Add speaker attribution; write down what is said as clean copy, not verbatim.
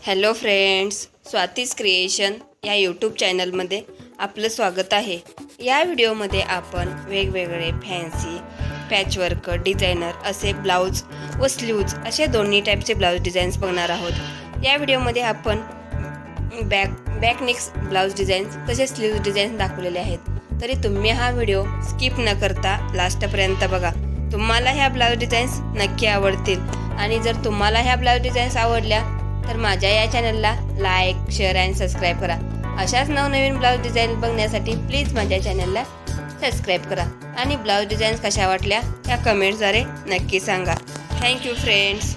Speaker 1: Hello friends, Swati's creation या YouTube चॅनलमध्ये आपलं स्वागत आहे। या व्हिडिओमध्ये आपण वेगवेगळे फॅन्सी पॅचवर्क डिझायनर असे ब्लाउज व स्लीव्ज असे दोन्ही टाईपचे ब्लाउज डिझाईन्स बघणार आहोत। या व्हिडिओमध्ये आपण बॅक नेक्स ब्लाउज डिझाईन्स तसेच स्लीव्ज डिझाईन्स दाखवलेले आहेत। तरी तुम्ही हा व्हिडिओ स्किप न करता लास्टपर्यंत बघा। तुम्हाला ह्या ब्लाउज डिझाईन्स नक्की आवडतील आणि जर तुम्हाला ह्या ब्लाउज डिझाईन्स आवडल्या तर माझ्या या चॅनलला लाईक, शेअर आणि सबस्क्राईब करा। अशाच नवनवीन ब्लाउज डिझाईन बघण्यासाठी प्लीज माझ्या चॅनलला सबस्क्राईब करा आणि ब्लाउज डिझाईन्स कशा वाटल्या या कमेंट्सद्वारे नक्की सांगा। Thank you friends.